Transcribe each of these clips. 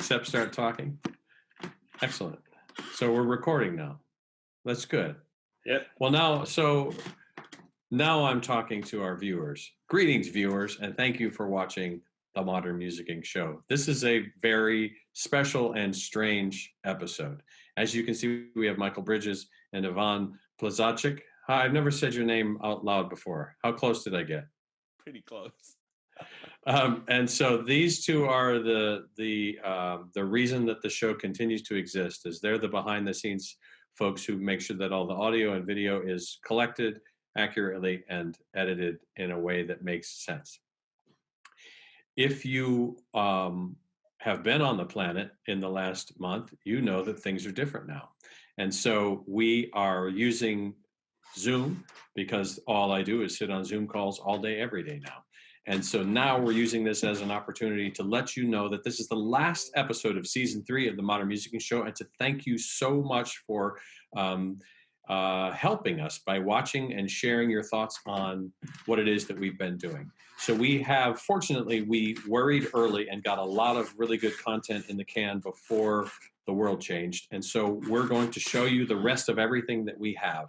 except start talking? Excellent. So we're recording now. That's good. Yep. Well, now I'm talking to our viewers. Greetings, viewers, and thank you for watching the Modern Musicking Show. This is a very special and strange episode. As you can see, we have Michael Bridges and Ivan Plazacic. Hi, I've never said your name out loud before. How close did I get? Pretty close. And so these two are the reason that the show continues to exist. Is they're the behind the scenes folks who make sure that all the audio and video is collected accurately and edited in a way that makes sense. If you have been on the planet in the last month, you know that things are different now. And so we are using Zoom because all I do is sit on Zoom calls all day, every day now. And so now we're using this as an opportunity to let you know that this is the last episode of season 3 of the Modern Musicking Show, and to thank you so much for helping us by watching and sharing your thoughts on what it is that we've been doing. So fortunately, we worried early and got a lot of really good content in the can before the world changed. And so we're going to show you the rest of everything that we have.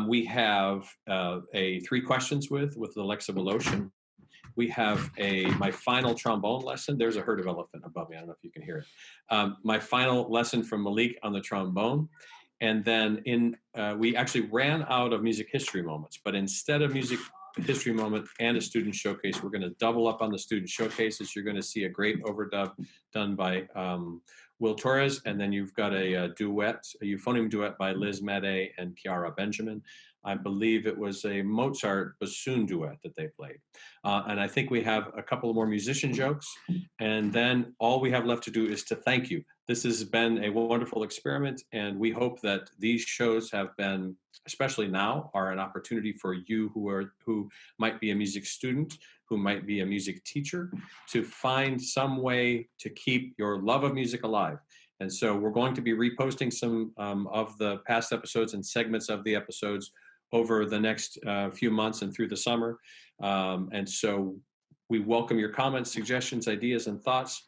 We have a 3 questions with Alexa Voloshin. We have my final trombone lesson. There's a herd of elephant above me. I don't know if you can hear it. My final lesson from Malik on the trombone. And then we actually ran out of music history moments, but instead of music history moment and a student showcase, we're going to double up on the student showcases. You're going to see a great overdub done by Will Torres, and then you've got a euphonium duet by Liz Madej and Kiara Benjamin. I believe it was a Mozart bassoon duet that they played. And I think we have a couple of more musician jokes, and then all we have left to do is to thank you. This has been a wonderful experiment, and we hope that these shows have been, especially now, are an opportunity for you who might be a music student, who might be a music teacher, to find some way to keep your love of music alive. And so we're going to be reposting some of the past episodes and segments of the episodes over the next few months and through the summer. And so we welcome your comments, suggestions, ideas, and thoughts.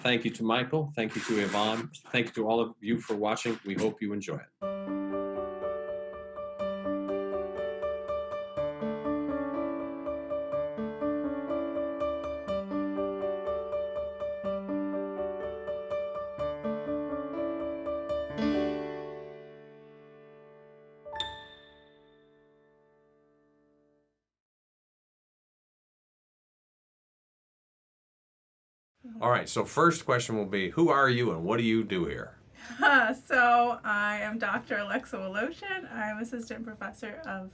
Thank you to Michael. Thank you to Ivan. Thank you to all of you for watching. We hope you enjoy it. All right, so first question will be, who are you and what do you do here? So I am Dr. Alexa Voloshin. I'm assistant professor of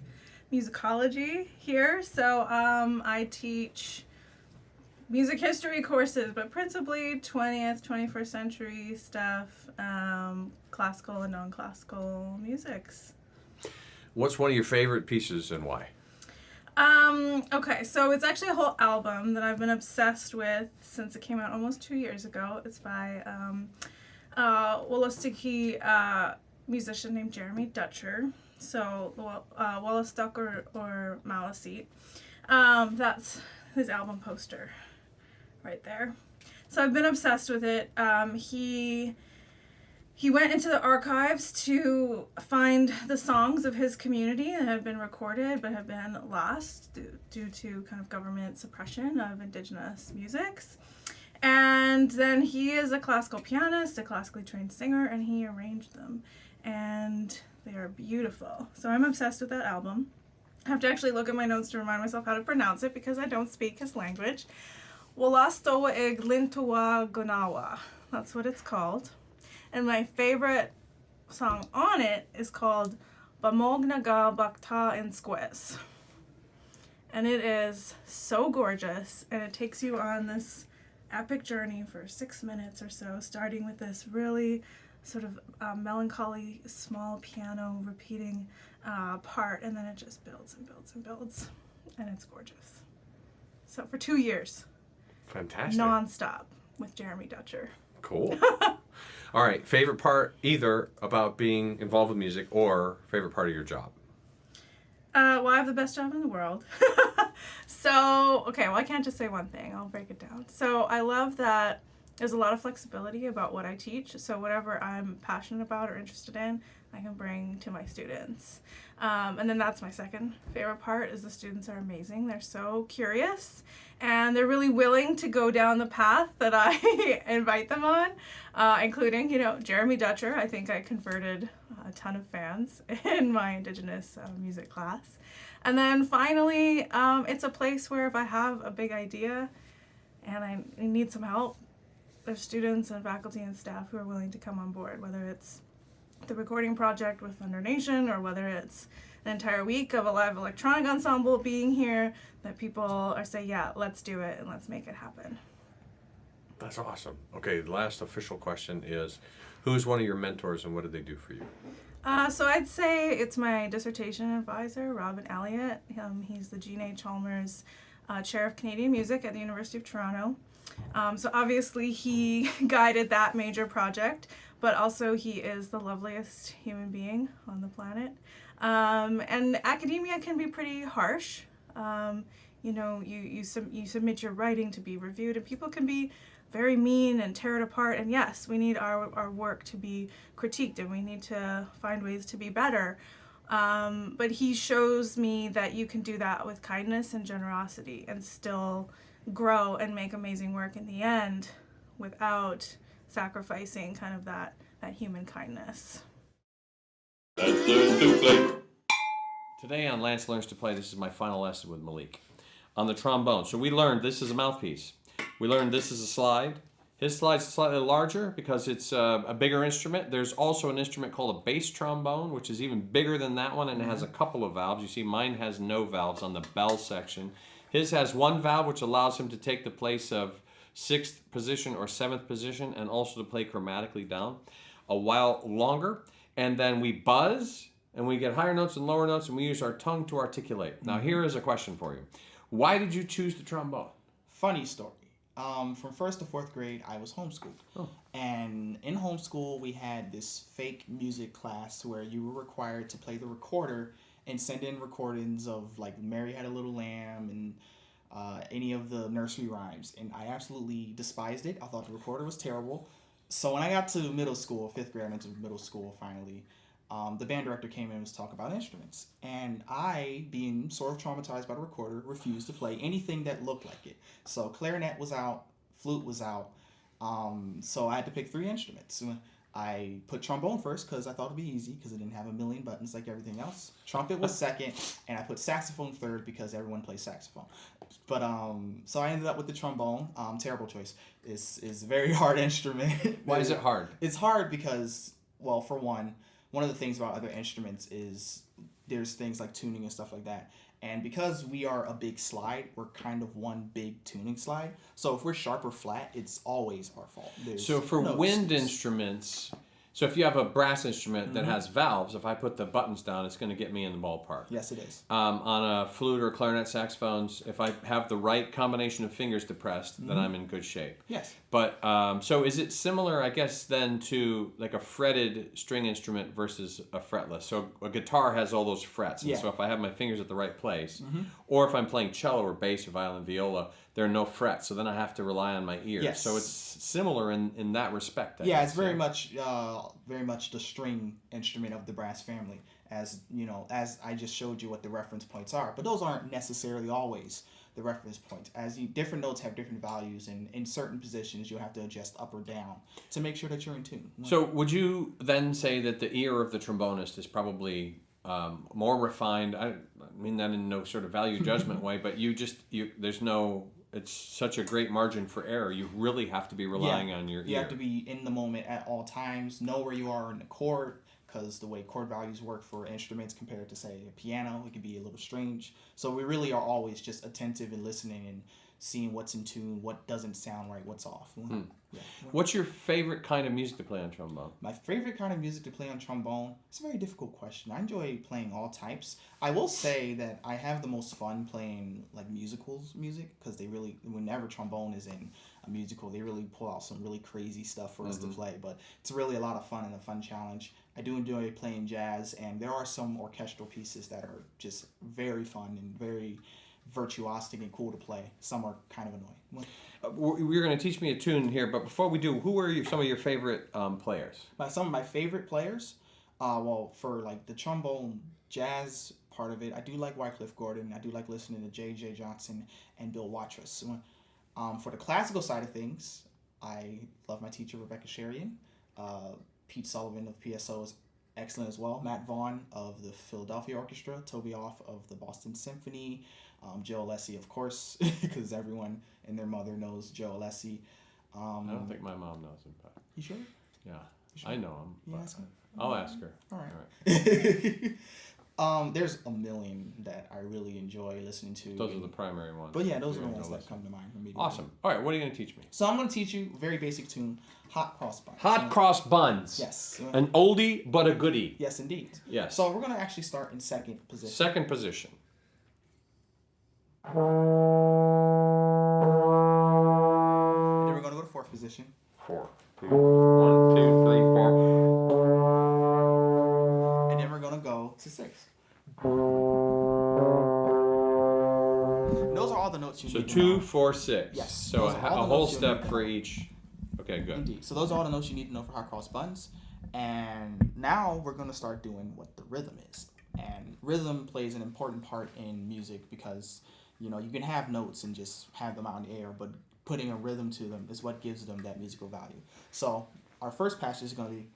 musicology here. So I teach music history courses, but principally 20th, 21st century stuff, classical and non-classical musics. What's one of your favorite pieces and why? Okay, so it's actually a whole album that I've been obsessed with since it came out almost 2 years ago. It's by Wolostiki musician named Jeremy Dutcher. So Wolostok or Maliseet. That's his album poster right there. So I've been obsessed with it. He went into the archives to find the songs of his community that have been recorded but have been lost due to kind of government suppression of indigenous musics. And then he is a classical pianist, a classically trained singer, and he arranged them. And they are beautiful. So I'm obsessed with that album. I have to actually look at my notes to remind myself how to pronounce it because I don't speak his language. Wolastowa Eglintuwa Gonawa. That's what it's called. And my favorite song on it is called Bamognaga Bakta in Squez. And it is so gorgeous, and it takes you on this epic journey for 6 minutes or so, starting with this really sort of melancholy small piano repeating part, and then it just builds and builds and builds, and it's gorgeous. So for 2 years. Fantastic. Non-stop with Jeremy Dutcher. Cool. All right, favorite part either about being involved with music or favorite part of your job? Well, I have the best job in the world. So, okay, well, I can't just say one thing. I'll break it down. So I love that there's a lot of flexibility about what I teach. So whatever I'm passionate about or interested in, I can bring to my students. And then that's my second favorite part is the students are amazing. They're so curious and they're really willing to go down the path that I invite them on, including, Jeremy Dutcher. I think I converted a ton of fans in my Indigenous music class. And then finally, it's a place where if I have a big idea and I need some help, there's students and faculty and staff who are willing to come on board, whether it's the recording project with Thunder Nation or whether it's an entire week of a live electronic ensemble being here, that people are saying, yeah, let's do it and let's make it happen. That's awesome. Okay, the last official question is, who's one of your mentors and what did they do for you? So I'd say it's my dissertation advisor, Robin Elliott. He's the Jean A. Chalmers Chair of Canadian Music at the University of Toronto. So obviously he guided that major project, but also he is the loveliest human being on the planet. And academia can be pretty harsh. You submit your writing to be reviewed, and people can be very mean and tear it apart. And yes, we need our work to be critiqued, and we need to find ways to be better. But he shows me that you can do that with kindness and generosity and still grow and make amazing work in the end without sacrificing kind of that human kindness. Today on Lance Learns to Play, this is my final lesson with Malik on the trombone. So we learned this is a mouthpiece. We learned this is a slide. His slide's slightly larger because it's a bigger instrument. There's also an instrument called a bass trombone, which is even bigger than that one, and it has a couple of valves. You see mine has no valves on the bell section. His has one valve, which allows him to take the place of 6th position or 7th position and also to play chromatically down a while longer. And then we buzz, and we get higher notes and lower notes, and we use our tongue to articulate. Now, here is a question for you. Why did you choose the trombone? Funny story. From 1st to 4th grade, I was homeschooled. Oh. And in homeschool, we had this fake music class where you were required to play the recorder and send in recordings of, like, Mary Had a Little Lamb and any of the nursery rhymes. And I absolutely despised it. I thought the recorder was terrible. So when I got to middle school, 5th grade, I went to middle school finally, the band director came in and was talking about instruments. And I, being sort of traumatized by the recorder, refused to play anything that looked like it. So clarinet was out, flute was out, so I had to pick 3 instruments. I put trombone first because I thought it'd be easy because it didn't have a million buttons like everything else. Trumpet was second, and I put saxophone third because everyone plays saxophone. But so I ended up with the trombone. Terrible choice. It's a very hard instrument. Why is it hard? It's hard because, well, for one of the things about other instruments is there's things like tuning and stuff like that. And because we are a big slide, we're kind of one big tuning slide. So if we're sharp or flat, it's always our fault. So for wind instruments, so if you have a brass instrument that has valves, if I put the buttons down, it's going to get me in the ballpark. Yes, it is. On a flute or clarinet saxophones, if I have the right combination of fingers depressed, then I'm in good shape. Yes. But so is it similar, I guess, then to like a fretted string instrument versus a fretless? So a guitar has all those frets, and so if I have my fingers at the right place, or if I'm playing cello or bass or violin, viola, there are no frets, so then I have to rely on my ears. Yes. So it's similar in that respect. I Yeah, guess. it's very much the string instrument of the brass family, as you know, as I just showed you what the reference points are. But those aren't necessarily always the reference points. Different notes have different values, and in certain positions you have to adjust up or down to make sure that you're in tune. So would you then say that the ear of the trombonist is probably more refined? I mean that in no sort of value judgment way, but it's such a great margin for error. You really have to be relying on your ear. You have to be in the moment at all times, know where you are in the chord, because the way chord values work for instruments compared to, say, a piano, it can be a little strange. So we really are always just attentive and listening and seeing what's in tune, what doesn't sound right, what's off. Yeah. What's your favorite kind of music to play on trombone? My favorite kind of music to play on trombone? It's a very difficult question. I enjoy playing all types. I will say that I have the most fun playing like musicals music, because whenever trombone is in a musical, they really pull out some really crazy stuff for us to play. But it's really a lot of fun and a fun challenge. I do enjoy playing jazz, and there are some orchestral pieces that are just very fun and very, virtuosic and cool to play. Some are kind of annoying. You're going to teach me a tune here, but before we do, who are some of your favorite players? Some of my favorite players, well, for like the trombone jazz part of it, I do like Wycliffe Gordon. I do like listening to J.J. Johnson and Bill Watrous. For the classical side of things, I love my teacher Rebecca Sherian. Pete Sullivan of PSO is excellent as well. Matt Vaughn of the Philadelphia Orchestra. Toby Off of the Boston Symphony. Joe Alessi, of course, because everyone and their mother knows Joe Alessi. I don't think my mom knows him, but You sure? yeah, You sure? I know him. You but ask him? I'll ask her. All right. All right. There's a million that I really enjoy listening to. Those are the primary ones. But yeah, those are the You're ones gonna that come to mind immediately. Awesome. All right, what are you going to teach me? So I'm going to teach you a very basic tune, Hot Cross Buns. Hot cross buns. Yes. An oldie but a goodie. Yes, indeed. Yes. So we're going to actually start in second position. Second position. And then we're going to go to fourth position. 4. 2, 1, 2, 3, 4. And then we're going to go to sixth. Those are all the notes you So need to 2, know. 4, 6. Yes. So Those a are all the whole notes you'll need step to for know. each. Okay, good. Indeed. So those are all the notes you need to know for hot cross buns. And now we're going to start doing what the rhythm is. And rhythm plays an important part in music because, you know, you can have notes and just have them out in the air, but putting a rhythm to them is what gives them that musical value. So our first passage is going to be...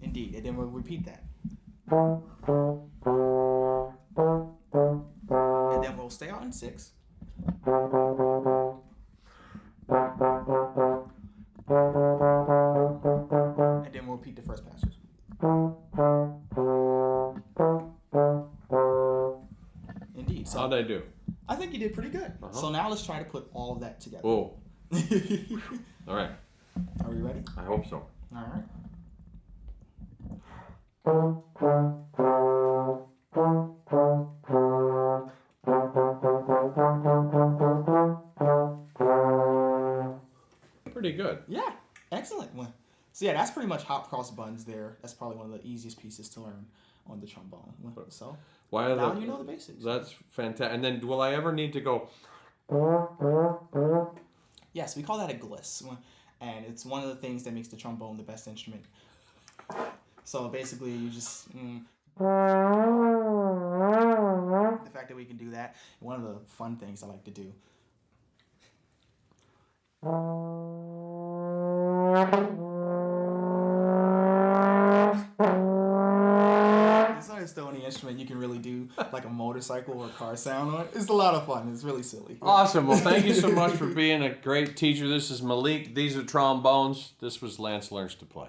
Indeed. And then we'll repeat that. And then we'll stay out in 6. And then we'll repeat the first passage. Indeed. So How'd I do? I think you did pretty good. So now let's try to put all of that together. Oh, all right. Are we ready? I hope so. All right. Pretty good. Yeah, excellent one. So yeah, that's pretty much hot cross buns there. That's probably one of the easiest pieces to learn on the trombone. So Why are now the, you know the basics. That's fantastic. And then will I ever need to go? Yes, we call that a gliss. And it's one of the things that makes the trombone the best instrument. So basically you just... The fact that we can do that, one of the fun things I like to do. It's not the only instrument you can really do like a motorcycle or car sound on. It's a lot of fun. It's really silly. Awesome. Well, thank you so much for being a great teacher. This is Malik. These are trombones. This was Lance Learns to Play.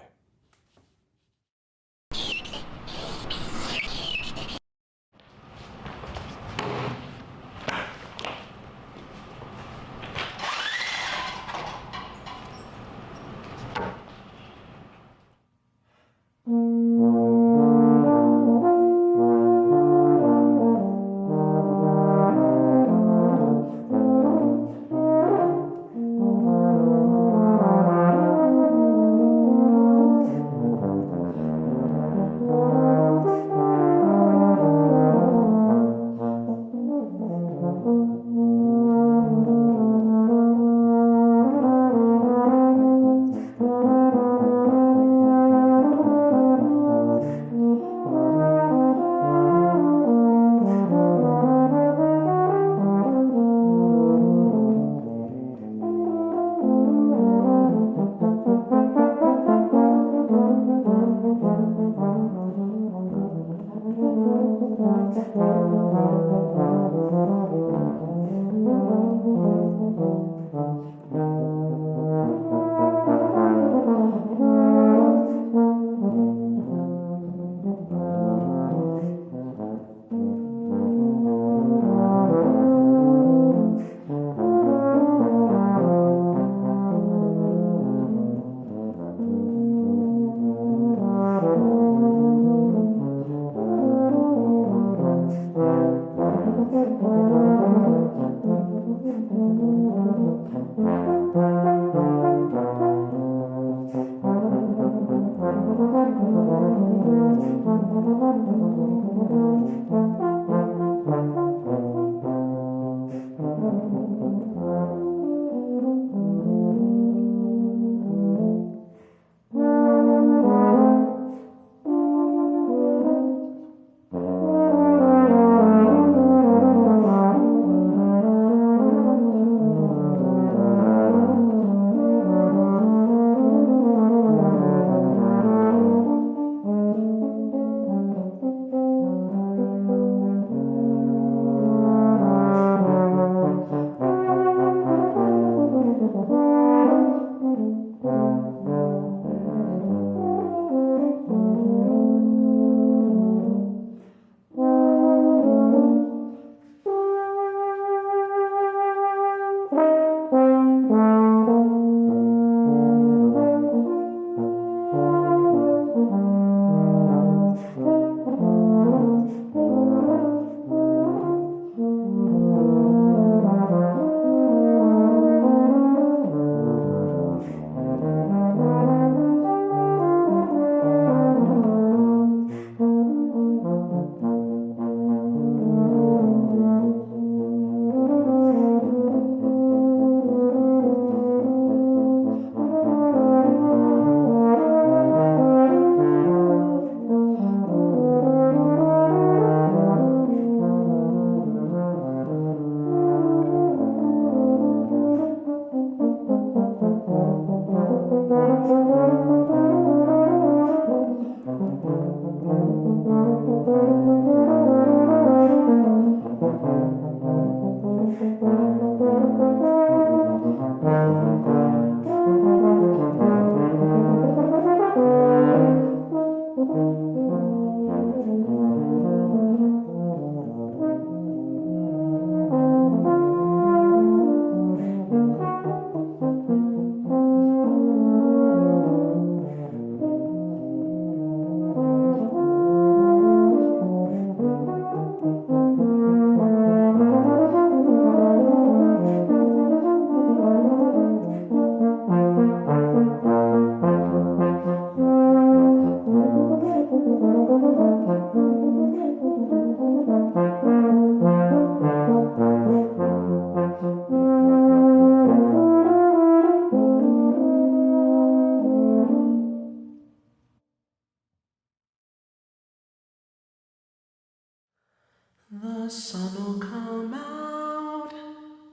will come out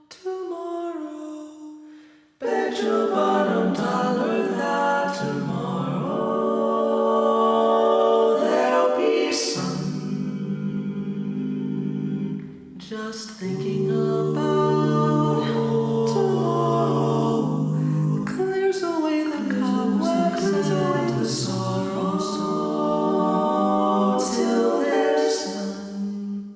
tomorrow. Bet your bottom dollar that tomorrow there'll be sun. Just thinking about tomorrow clears away the cobwebs and the sorrow. Till there's sun.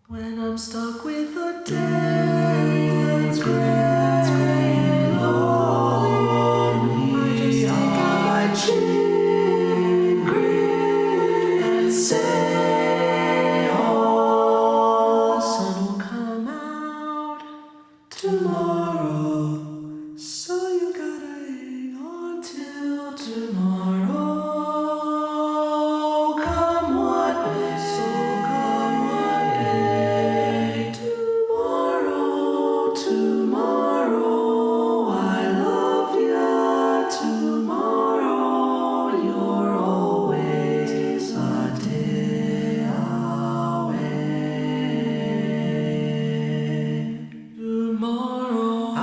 When I'm stuck with a day that's gray and lonely, I chin, grin, and say, oh, the sun will come out tomorrow. So you gotta hang on till tomorrow. Come what may, so come what may. Tomorrow, tomorrow, I love ya. Tomorrow, you're always a day away. Tomorrow,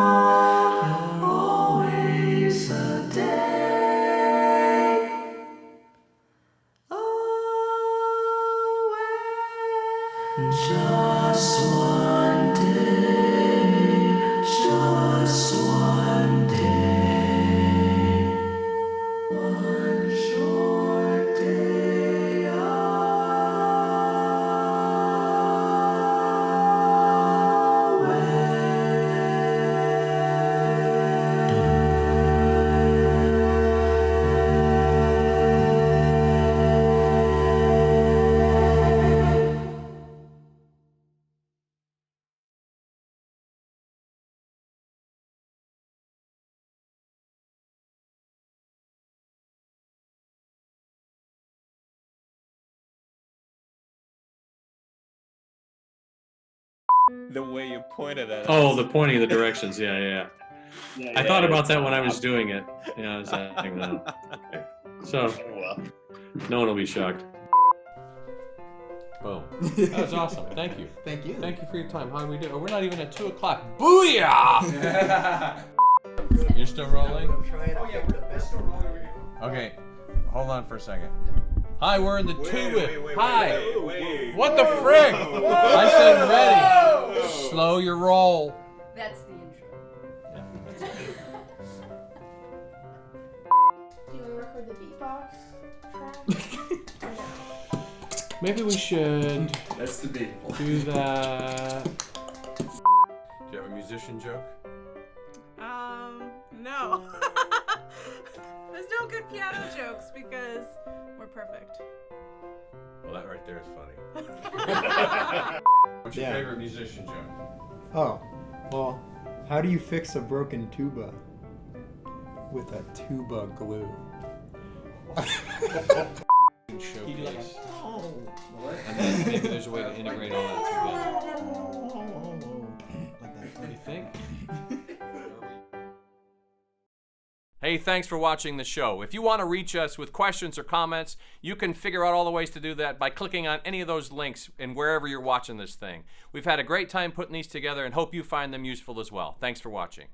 you're always a day away. Just one day, just one day, one short day The way you pointed at Oh, us. the pointing of the directions. Yeah. I thought about that when I was doing it. Yeah, I was acting that. Okay. So Well, no one will be shocked. Boom. That was awesome. Thank you. Thank you. Thank you for your time. How do we do? Oh, we're not even at 2 o'clock. Booyah! You're still rolling? oh yeah, we're still rolling. Okay, hold on for a second. Hi, we're in the Wait, Hi. wait. What the frick? I said ready. Slow your roll. That's the intro. Do you want to record the beatbox track? Maybe we should That's debatable. do that. Do you have a musician joke? No. There's no good piano jokes because we're perfect. Well, that right there is funny. What's your Yeah. favorite musician joke? Oh, well, how do you fix a broken tuba? With a tuba glue. Showcase. And then maybe there's a way to integrate all that together. What do you think? Hey, thanks for watching the show. If you want to reach us with questions or comments, you can figure out all the ways to do that by clicking on any of those links in wherever you're watching this thing. We've had a great time putting these together and hope you find them useful as well. Thanks for watching.